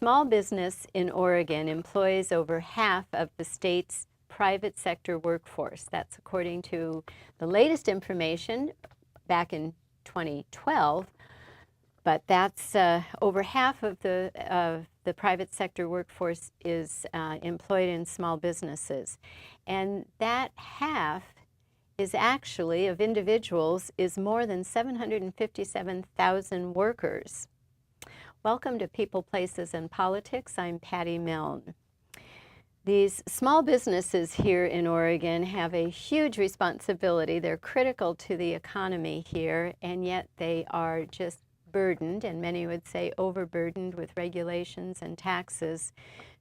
small business in Oregon employs over half of the state's private sector workforce. That's according to the latest information back in 2012. But that's over half of the private sector workforce is employed in small businesses. And that half is actually, of individuals, is more than 757,000 workers. Welcome to People, Places, and Politics. I'm Patty Milne. These small businesses here in Oregon have a huge responsibility. They're critical to the economy here, and yet they are just burdened, and many would say overburdened, with regulations and taxes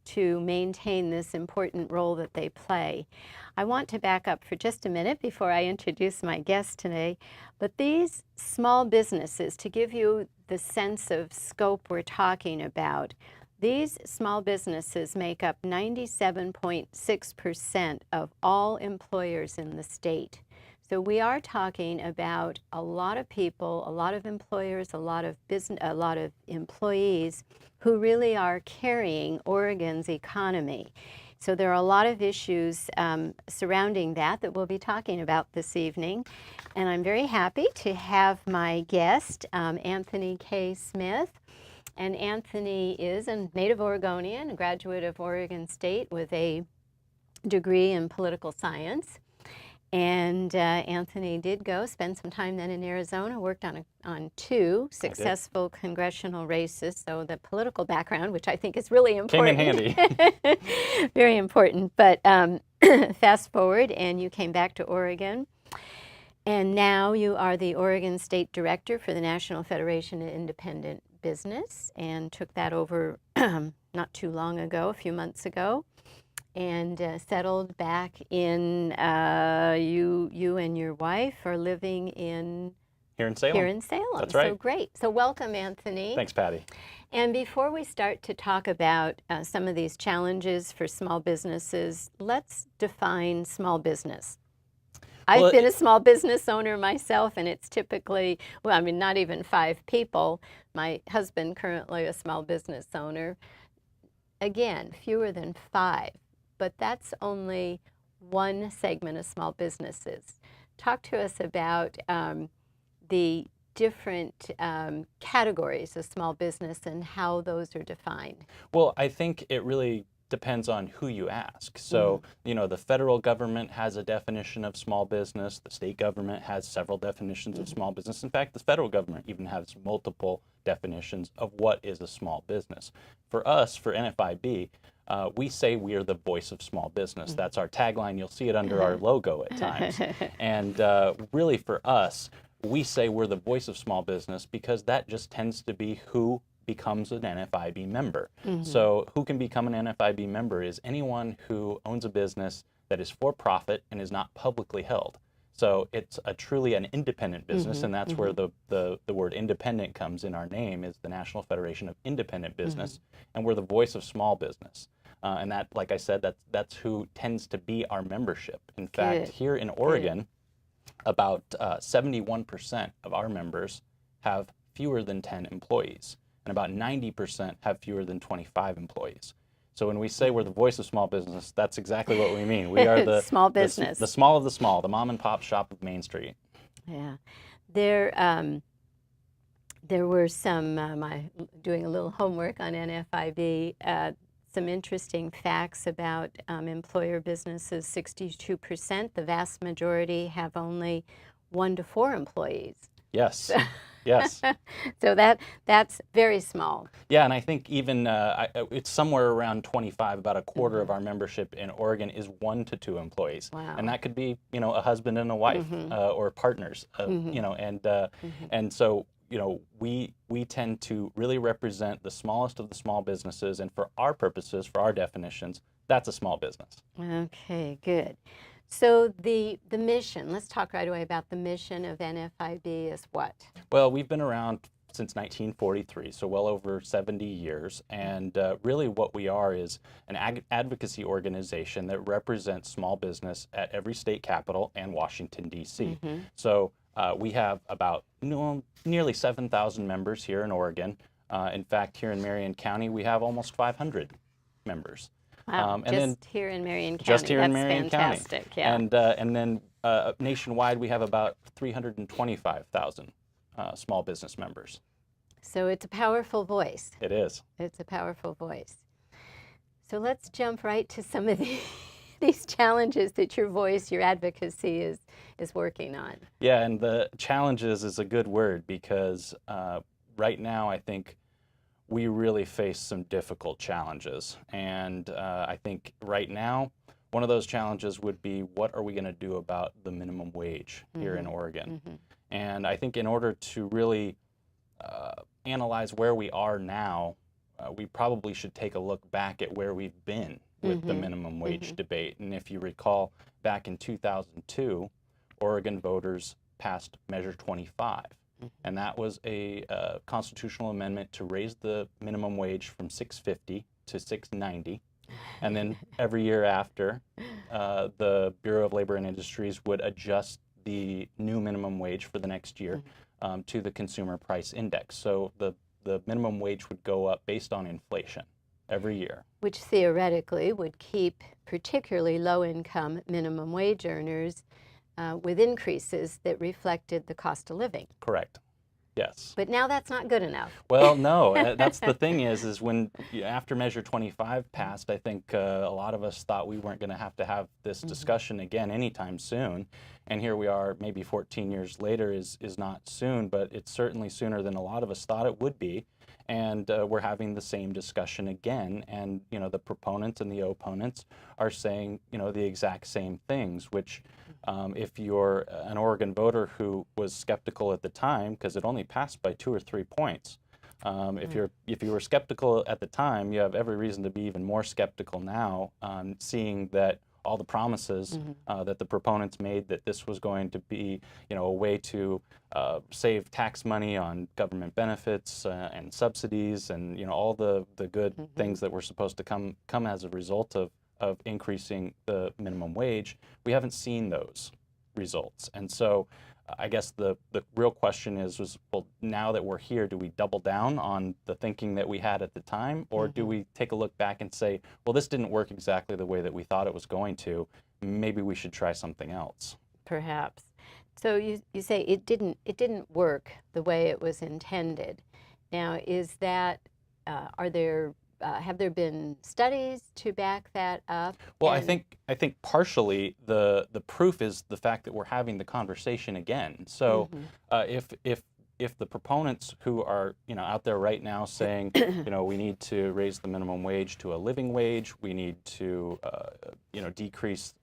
to maintain this important role that they play. I want to back up for just a minute before I introduce my guest today, but these small businesses, to give you the sense of scope we're talking about, these small businesses make up 97.6% of all employers in the state. So we are talking about a lot of people, a lot of employers, a lot of employees who really are carrying Oregon's economy. So there are a lot of issues surrounding that we'll be talking about this evening. And I'm very happy to have my guest, Anthony K. Smith. And Anthony is a native Oregonian, a graduate of Oregon State with a degree in political science. And Anthony did go spend some time then in Arizona, worked on two successful congressional races. So the political background, which I think is really important. Came in handy. Very important. But fast forward, and you came back to Oregon. And now you are the Oregon State Director for the National Federation of Independent Business, and took that over not too long ago, a few months ago. And settled back in, you and your wife are living here in Salem. Here in Salem. That's right. So great. So welcome, Anthony. Thanks, Patty. And before we start to talk about some of these challenges for small businesses, let's define small business. I've been a small business owner myself, and it's typically, well, I mean, not even 5 people. My husband, currently a small business owner. Again, fewer than 5. But that's only one segment of small businesses. Talk to us about the different categories of small business and how those are defined. Well, I think it really depends on who you ask. So, you know, the federal government has a definition of small business. The state government has several definitions of small business. In fact, the federal government even has multiple definitions of what is a small business. For us, for NFIB, we say we are the voice of small business. That's our tagline. You'll see it under our logo at times. And really for us, we say we're the voice of small business because that just tends to be who becomes an NFIB member. So who can become an NFIB member is anyone who owns a business that is for profit and is not publicly held. So it's truly an independent business, and that's where the word independent comes in our name, is the National Federation of Independent Business, and we're the voice of small business. And that, like I said, that's who tends to be our membership. In fact, here in Oregon, about 71% of our members have fewer than 10 employees, and about 90% have fewer than 25 employees. So when we say we're the voice of small business, that's exactly what we mean. We are the small business, the small of the small, the mom and pop shop of Main Street. Yeah, there were some doing a little homework on NFIB. Some interesting facts about employer businesses. 62%, the vast majority, have only 1 to 4 employees. Yes. Yes. So that's very small. Yeah, and I think even it's somewhere around 25, about a quarter of our membership in Oregon is 1 to 2 employees. Wow. And that could be, you know, a husband and a wife or partners, you know, and so, you know, we tend to really represent the smallest of the small businesses, and for our purposes, for our definitions, that's a small business. Okay, good. So the mission, let's talk right away about the mission of NFIB is what? Well, we've been around since 1943, so well over 70 years, and really what we are is an advocacy organization that represents small business at every state capital and Washington, D.C. So we have about nearly 7,000 members here in Oregon. In fact, here in Marion County, we have almost 500 members. Wow, And then just here in Marion County. just here in That's Marion County. fantastic, yeah. And then nationwide, we have about 325,000 small business members. So it's a powerful voice. It is. It's a powerful voice. So let's jump right to some of these challenges that your voice, your advocacy is working on. Yeah, and the challenges is a good word because right now I think we really face some difficult challenges. And I think right now, one of those challenges would be, what are we going to do about the minimum wage here in Oregon? And I think in order to really analyze where we are now, we probably should take a look back at where we've been with the minimum wage debate. And if you recall, back in 2002, Oregon voters passed Measure 25. And that was a constitutional amendment to raise the minimum wage from $6.50 to $6.90. And then every year after, the Bureau of Labor and Industries would adjust the new minimum wage for the next year to the consumer price index. So the minimum wage would go up based on inflation every year. Which theoretically would keep particularly low-income minimum wage earners with increases that reflected the cost of living. Correct. Yes. But now that's not good enough. Well, no, that's the thing is when after Measure 25 passed, I think a lot of us thought we weren't going to have this discussion again anytime soon. And here we are, maybe 14 years later is not soon, but it's certainly sooner than a lot of us thought it would be. And we're having the same discussion again. And, you know, the proponents and the opponents are saying, you know, the exact same things, which if you're an Oregon voter who was skeptical at the time, because it only passed by 2 or 3 points, if you were skeptical at the time, you have every reason to be even more skeptical now, seeing that all the promises that the proponents made that this was going to be, you know, a way to save tax money on government benefits and subsidies, and you know all the good things that were supposed to come as a result of increasing the minimum wage. We haven't seen those results, and so I guess the real question is, well, now that we're here, do we double down on the thinking that we had at the time, or do we take a look back and say, well, this didn't work exactly the way that we thought it was going to, maybe we should try something else? Perhaps. So you say it didn't work the way it was intended. Now, is that have there been studies to back that up? Well, I think partially the proof is the fact that we're having the conversation again. So if the proponents who are, you know, out there right now saying, you know, we need to raise the minimum wage to a living wage, we need to you know, decrease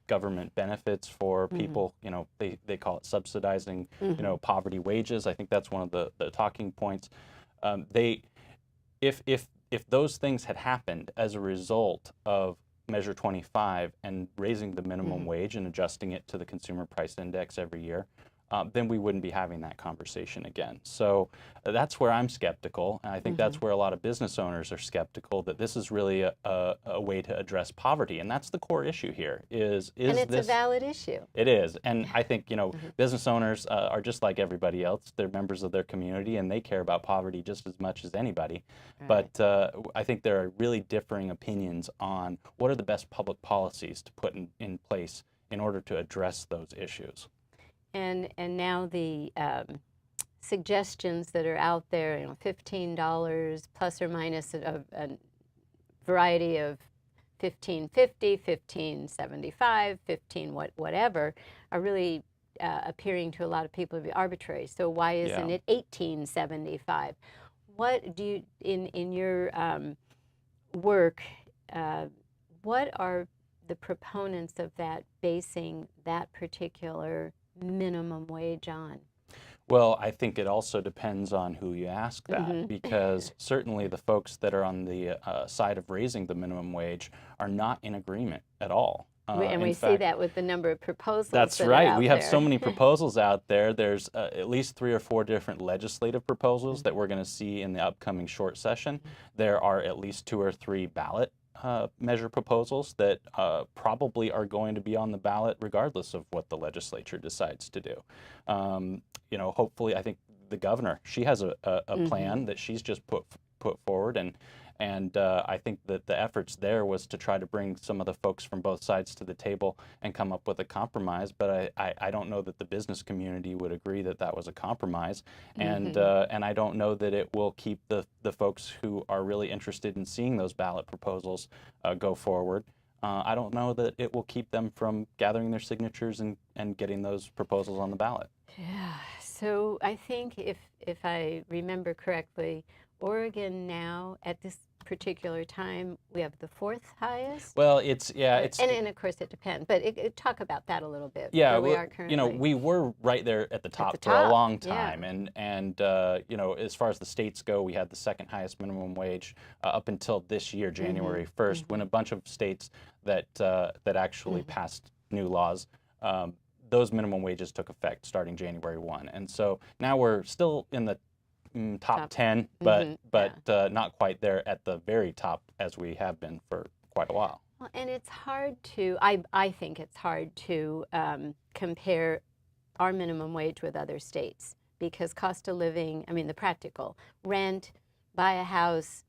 government benefits for people, you know, they call it subsidizing, you know, poverty wages. I think that's one of the talking points. If those things had happened as a result of Measure 25 and raising the minimum wage and adjusting it to the consumer price index every year, then we wouldn't be having that conversation again. So that's where I'm skeptical, and I think that's where a lot of business owners are skeptical, that this is really a way to address poverty, and that's the core issue here. And it's this a valid issue. It is, and I think, you know, business owners are just like everybody else. They're members of their community, and they care about poverty just as much as anybody. Right. But I think there are really differing opinions on what are the best public policies to put in place in order to address those issues. And now the suggestions that are out there, you know, $15 plus or minus a variety of $15.50, $15.75, whatever, are really appearing to a lot of people to be arbitrary. So why isn't it $18.75? What do you, in your work, what are the proponents of that basing that particular minimum wage on? Well, I think it also depends on who you ask that, because certainly the folks that are on the side of raising the minimum wage are not in agreement at all. And we see that with the number of proposals. That's that right. Are out We have there. so many proposals out there. There's at least 3 or 4 different legislative proposals that we're going to see in the upcoming short session. There are at least 2 or 3 ballot measure proposals that probably are going to be on the ballot regardless of what the legislature decides to do. You know, hopefully, I think the governor. She has a plan that she's just put forward, and I think that the efforts there was to try to bring some of the folks from both sides to the table and come up with a compromise. But I don't know that the business community would agree that that was a compromise, and I don't know that it will keep the folks who are really interested in seeing those ballot proposals go forward. I don't know that it will keep them from gathering their signatures and getting those proposals on the ballot. Yeah. So I think if I remember correctly, Oregon now at this particular time we have the fourth highest. Well, it's and of course it depends, but talk about that a little bit. yeah. Where we well, are currently. we were right there at the top the for a top, long yeah. time, and as far as the states go, we had the second highest minimum wage up until this year, January 1st, when a bunch of states that actually passed new laws. Those minimum wages took effect starting January 1, and so now we're still in the top 10, but not quite there at the very top as we have been for quite a while. Well, and it's hard to, I think it's hard to compare our minimum wage with other states because cost of living, I mean the practical, rent, buy a house,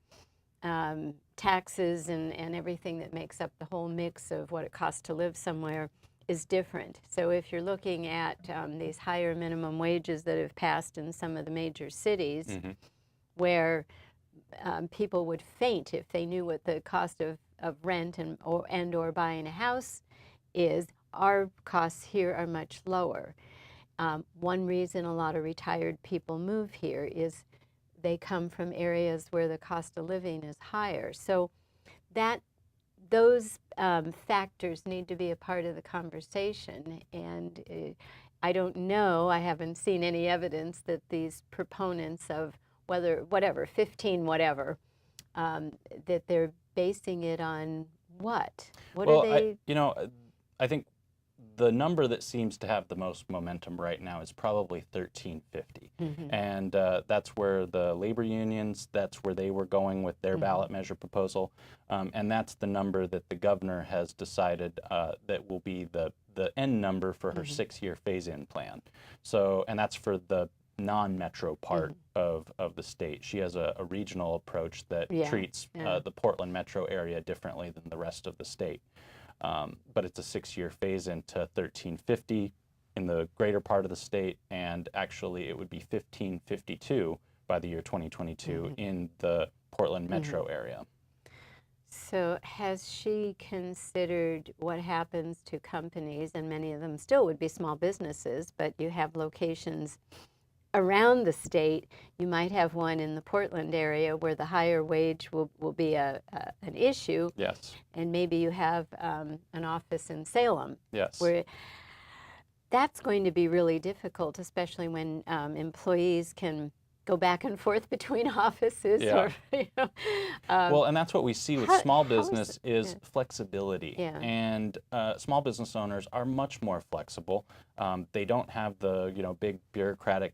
taxes and everything that makes up the whole mix of what it costs to live somewhere is different. So if you're looking at these higher minimum wages that have passed in some of the major cities where people would faint if they knew what the cost of rent and or buying a house is, our costs here are much lower. One reason a lot of retired people move here is they come from areas where the cost of living is higher. So those factors need to be a part of the conversation, and I don't know, I haven't seen any evidence that these proponents of whatever 15 whatever that they're basing it on what Well, are they I think the number that seems to have the most momentum right now is probably 1350. And that's where the labor unions, that's where they were going with their ballot measure proposal. And that's the number that the governor has decided that will be the end number for her 6-year phase-in plan. So, and that's for the non-metro part of the state. She has a regional approach that treats the Portland metro area differently than the rest of the state. But it's a 6-year phase into 1350 in the greater part of the state, and actually it would be 1552 by the year 2022 in the Portland metro area. So has she considered what happens to companies, and many of them still would be small businesses, but you have locations around the state. You might have one in the Portland area where the higher wage will be an issue. Yes. And maybe you have an office in Salem. Yes. Where that's going to be really difficult, especially when employees can go back and forth between offices. Yeah. Or, well, and that's what we see with small business is yeah. flexibility. Yeah. And small business owners are much more flexible. They don't have the big bureaucratic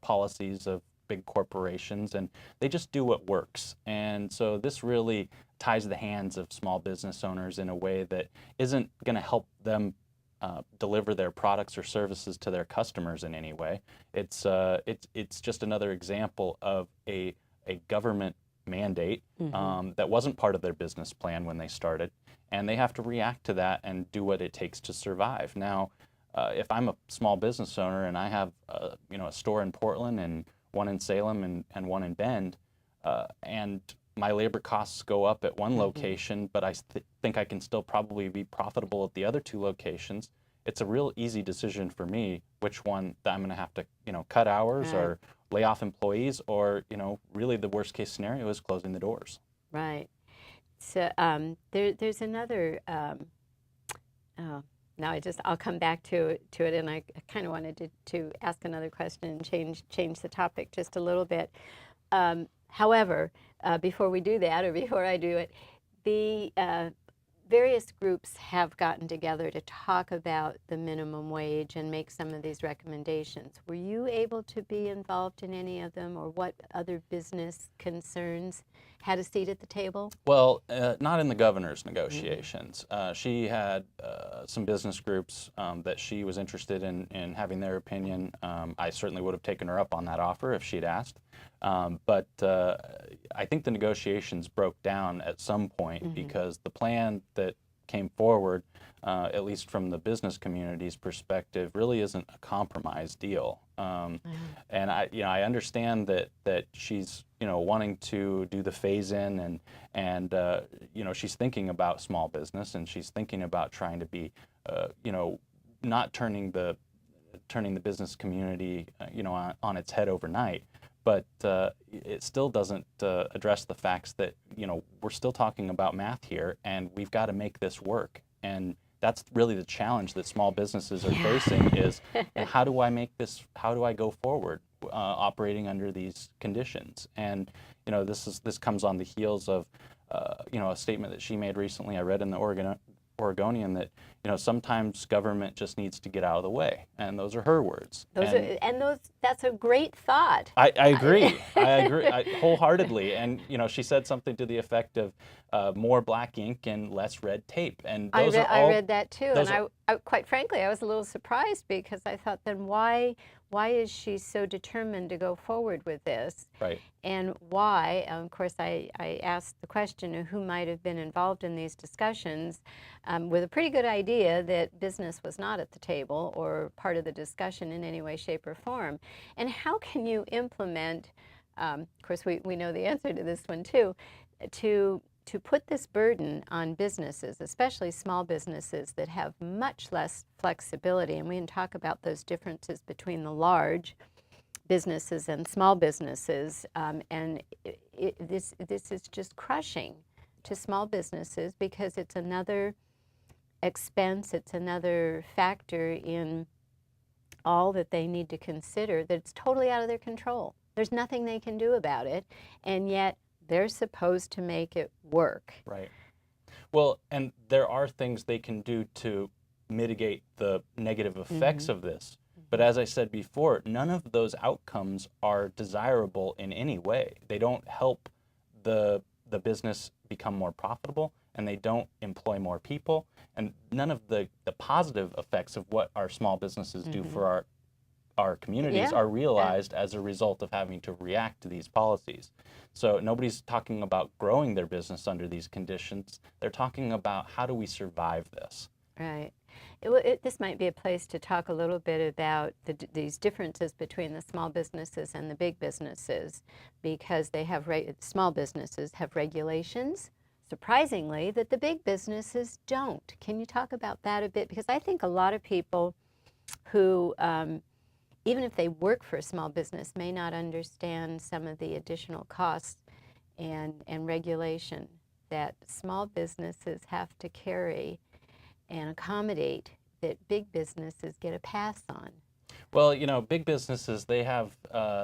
policies of big corporations, and they just do what works. And so this really ties the hands of small business owners in a way that isn't going to help them deliver their products or services to their customers in any way. It's just another example of a government mandate that wasn't part of their business plan when they started, and they have to react to that and do what it takes to survive. Now, if I'm a small business owner and I have a store in Portland and one in Salem and one in Bend, and my labor costs go up at one location, but I think I can still probably be profitable at the other 2 locations. It's a real easy decision for me which one that I'm going to have to, cut hours or lay off employees, or, really the worst case scenario is closing the doors. Right. So there's another. Now I'll come back to it, and I kind of wanted to ask another question and change the topic just a little bit. However, before we do that, or before I do it, various groups have gotten together to talk about the minimum wage and make some of these recommendations. Were you able to be involved in any of them, or what other business concerns had a seat at the table? Well, not in the governor's negotiations. She had some business groups that she was interested in having their opinion. I certainly would have taken her up on that offer if she'd asked. But I think the negotiations broke down at some point because the plan that came forward, at least from the business community's perspective, really isn't a compromise deal. And I understand that she's wanting to do the phase in and she's thinking about small business, and she's thinking about trying to be not turning the business community on its head overnight. But it still doesn't address the facts that we're still talking about math here, and we've got to make this work. And that's really the challenge that small businesses are facing is how do I make this? How do I go forward operating under these conditions? And this comes on the heels of a statement that she made recently. I read in the Oregonian that sometimes government just needs to get out of the way, and those are her words. That's a great thought. I agree. I agree wholeheartedly. And she said something to the effect of more black ink and less red tape. And I read that too, and I quite frankly I was a little surprised because I thought, then why is she so determined to go forward with this? Right. And why? Of course, I asked the question of who might have been involved in these discussions, with a pretty good idea that business was not at the table or part of the discussion in any way, shape, or form. And how can you implement, of course we know the answer to this one too, to put this burden on businesses, especially small businesses that have much less flexibility, and we can talk about those differences between the large businesses and small businesses, and this is just crushing to small businesses because it's another expense, it's another factor in all that they need to consider that's totally out of their control. There's nothing they can do about it, and yet they're supposed to make it work. Right. Well, and there are things they can do to mitigate the negative effects of this. But as I said before, none of those outcomes are desirable in any way. They don't help the business become more profitable, and they don't employ more people. And none of the positive effects of what our small businesses do for our communities are realized as a result of having to react to these policies. So nobody's talking about growing their business under these conditions. They're talking about how do we survive this. Right. This might be a place to talk a little bit about these differences between the small businesses and the big businesses, because they have small businesses have regulations, surprisingly, that the big businesses don't. Can you talk about that a bit? Because I think a lot of people who, even if they work for a small business, may not understand some of the additional costs and regulation that small businesses have to carry and accommodate that big businesses get a pass on. Well, big businesses, they have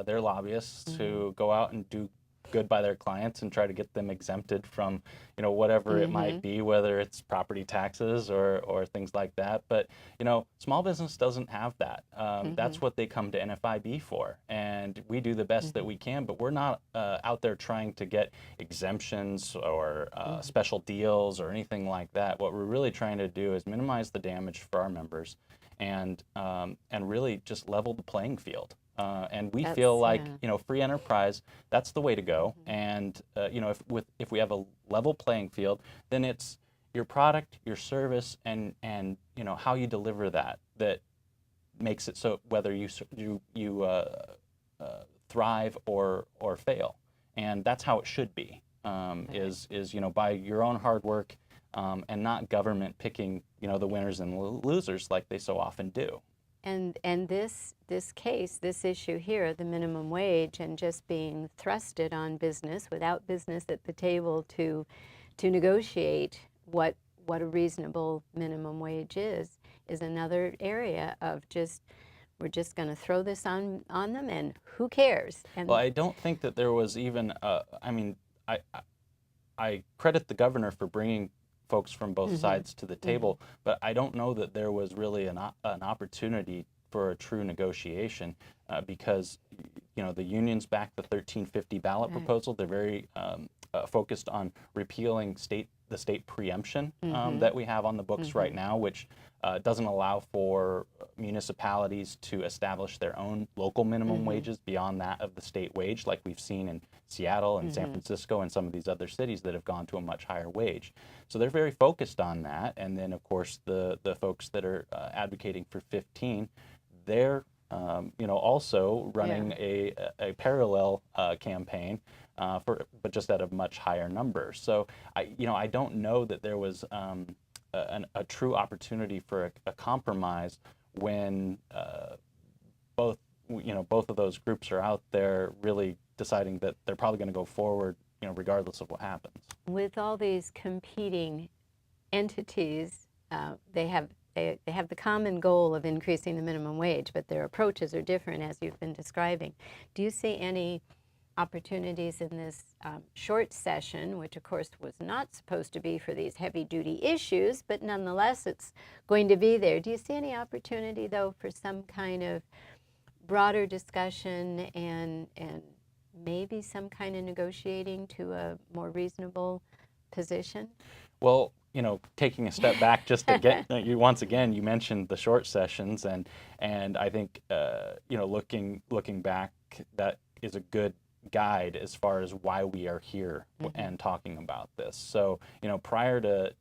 their lobbyists who go out and do good by their clients and try to get them exempted from, whatever it might be, whether it's property taxes or things like that. But, small business doesn't have that. That's what they come to NFIB for. And we do the best that we can, but we're not out there trying to get exemptions or special deals or anything like that. What we're really trying to do is minimize the damage for our members and really just level the playing field. And we feel like, free enterprise, that's the way to go. And, if we have a level playing field, then it's your product, your service, and how you deliver that makes it so whether you thrive or fail. And that's how it should be, is by your own hard work and not government picking, the winners and losers like they so often do. And this case, this issue here, the minimum wage, and just being thrusted on business without business at the table to negotiate what a reasonable minimum wage is another area of we're just going to throw this on them, and who cares? And well, I don't think that there was even I credit the governor for bringing folks from both sides to the table, but I don't know that there was really an opportunity for a true negotiation because, you know, the unions backed the 1350 ballot proposal. They're very focused on repealing the state preemption that we have on the books right now, which doesn't allow for municipalities to establish their own local minimum wages beyond that of the state wage, like we've seen in Seattle and San Francisco and some of these other cities that have gone to a much higher wage. So they're very focused on that. And then, of course, the folks that are advocating for 15, they're you know, also running a parallel campaign but just at a much higher number. So I don't know that there was a true opportunity for a compromise when both of those groups are out there really deciding that they're probably going to go forward, you know, regardless of what happens. With all these competing entities, they have the common goal of increasing the minimum wage, but their approaches are different, as you've been describing. Do you see any opportunities in this short session, which of course was not supposed to be for these heavy-duty issues, but nonetheless it's going to be there? Do you see any opportunity, though, for some kind of broader discussion and maybe some kind of negotiating to a more reasonable position? Well, you know, taking a step back just to get once again, you mentioned the short sessions, and I think you know, looking back, that is a good guide as far as why we are here and talking about this. So, you know, prior to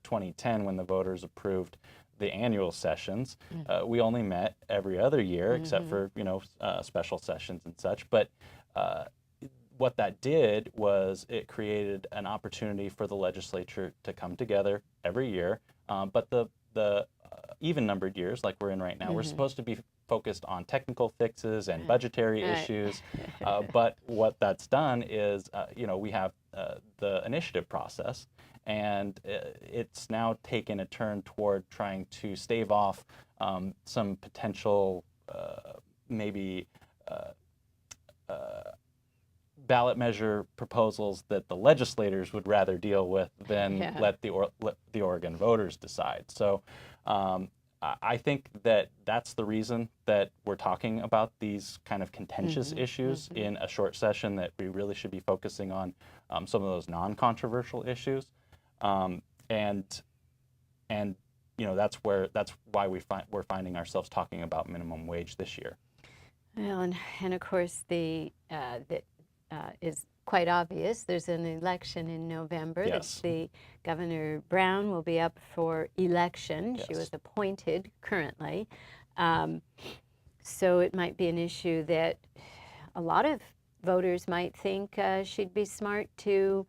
2010, when the voters approved the annual sessions, we only met every other year, except for, you know, special sessions and such. But what that did was it created an opportunity for the legislature to come together every year. But the even-numbered years, like we're in right now, we're supposed to be focused on technical fixes and budgetary issues. But what that's done is, you know, we have the initiative process, and it's now taken a turn toward trying to stave off some potential maybe ballot measure proposals that the legislators would rather deal with than let the Oregon voters decide. So I think that that's the reason that we're talking about these kind of contentious issues in a short session, that we really should be focusing on some of those non-controversial issues. And you know, that's why we're finding ourselves talking about minimum wage this year. Well, and of course that is quite obvious. There's an election in November. Yes. The Governor Brown will be up for election. Yes. She was appointed currently. So it might be an issue that a lot of voters might think she'd be smart to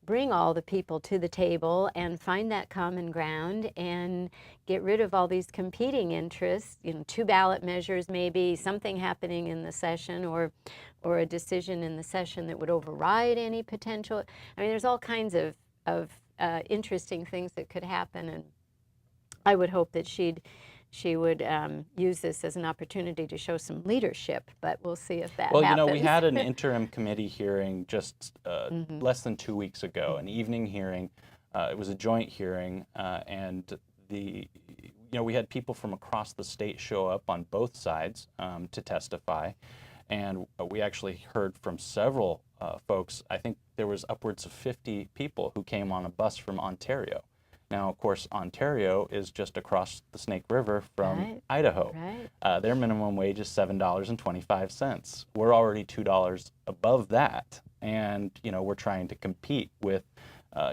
bring all the people to the table and find that common ground and get rid of all these competing interests, you know, 2 ballot measures, maybe something happening in the session, or a decision in the session that would override any potential. I mean, there's all kinds of interesting things that could happen, and I would hope that she would use this as an opportunity to show some leadership, but we'll see if that happens. Well, you know, we had an interim committee hearing just less than 2 weeks ago, an evening hearing. It was a joint hearing, and you know, we had people from across the state show up on both sides to testify, and we actually heard from several folks. I think there was upwards of 50 people who came on a bus from Ontario. Now, of course, Ontario is just across the Snake River from Idaho. Right. Their minimum wage is $7.25. We're already $2 above that, and you know, we're trying to compete with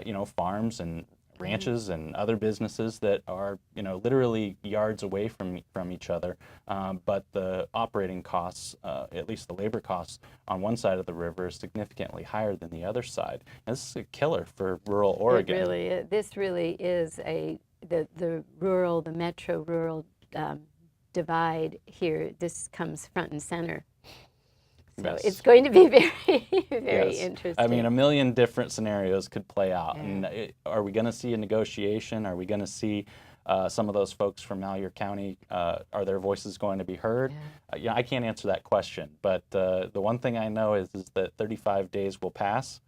you know, farms and ranches and other businesses that are, you know, literally yards away from each other. But the operating costs, at least the labor costs on one side of the river, is significantly higher than the other side. And this is a killer for rural Oregon. This really is the metro-rural divide here. This comes front and center. So Yes. it's going to be very, very Yes. interesting. I mean, a million different scenarios could play out. Yeah. And are we going to see a negotiation? Are we going to see some of those folks from Malheur County? Are their voices going to be heard? Yeah, I can't answer that question. But the one thing I know is that 35 days will pass,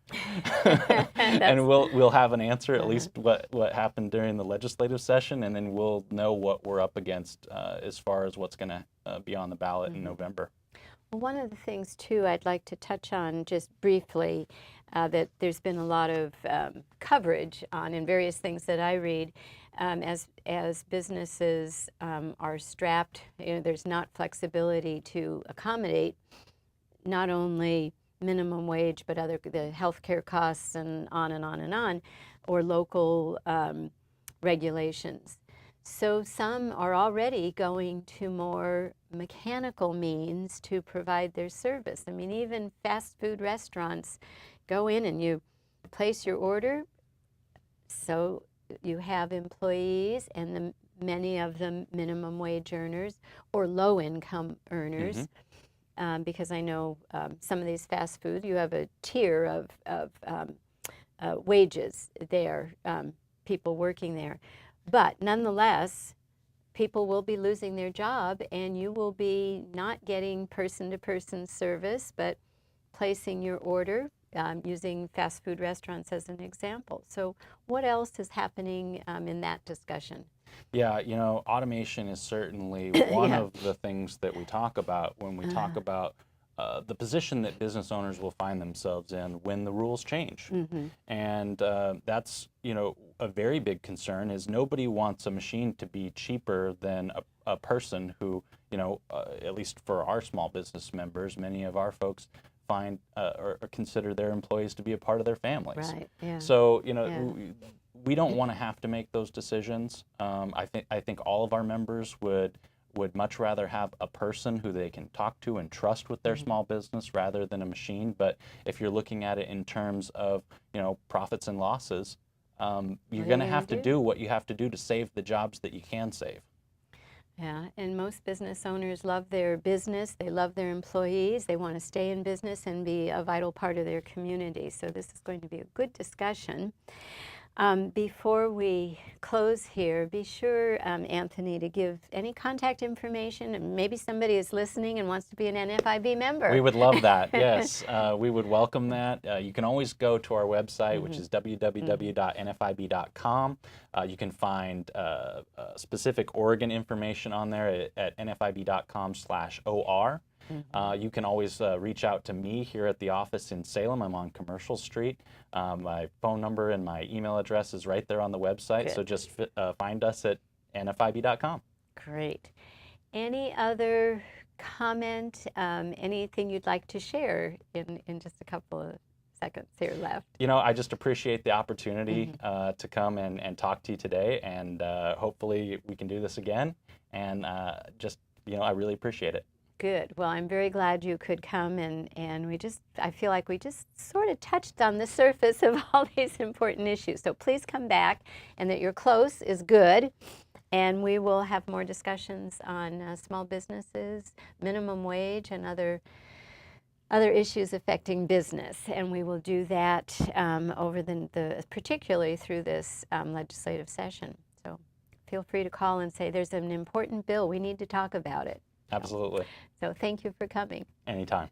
and we'll have an answer, at least what happened during the legislative session, and then we'll know what we're up against as far as what's going to be on the ballot in November. Well, one of the things, too, I'd like to touch on just briefly that there's been a lot of coverage on in various things that I read as businesses are strapped, there's not flexibility to accommodate not only minimum wage, but the healthcare costs and on and on and on, or local regulations. So some are already going to more mechanical means to provide their service. I mean, even fast food restaurants go in and you place your order, so you have employees, and many of them minimum wage earners or low income earners. Because I know some of these fast food, you have a tier of wages there, people working there. But nonetheless, people will be losing their job, and you will be not getting person-to-person service, but placing your order using fast food restaurants as an example. So what else is happening in that discussion? Yeah, automation is certainly one of the things that we talk about when we talk about the position that business owners will find themselves in when the rules change. And that's, a very big concern is nobody wants a machine to be cheaper than a person who, at least for our small business members, many of our folks find or consider their employees to be a part of their families. Right, yeah. So, we don't want to have to make those decisions. I think all of our members would much rather have a person who they can talk to and trust with their small business rather than a machine. But if you're looking at it in terms of profits and losses, you're going to have to do what you have to do to save the jobs that you can save. Yeah, and most business owners love their business, they love their employees, they want to stay in business and be a vital part of their community. So this is going to be a good discussion. Before we close here, be sure, Anthony, to give any contact information, and maybe somebody is listening and wants to be an NFIB member. We would love that, yes. We would welcome that. You can always go to our website, which is www.nfib.com. You can find specific Oregon information on there at nfib.com/OR. You can always reach out to me here at the office in Salem. I'm on Commercial Street. My phone number and my email address is right there on the website. So just find us at nfib.com. Great. Any other comment, anything you'd like to share in just a couple of seconds here left? I just appreciate the opportunity to come and talk to you today, and hopefully we can do this again. And I really appreciate it. Good. Well, I'm very glad you could come, and I feel like we just sort of touched on the surface of all these important issues. So please come back, and that you're close is good. And we will have more discussions on small businesses, minimum wage, and other issues affecting business. And we will do that over particularly through this legislative session. So feel free to call and say, there's an important bill, we need to talk about it. Absolutely. So thank you for coming. Anytime.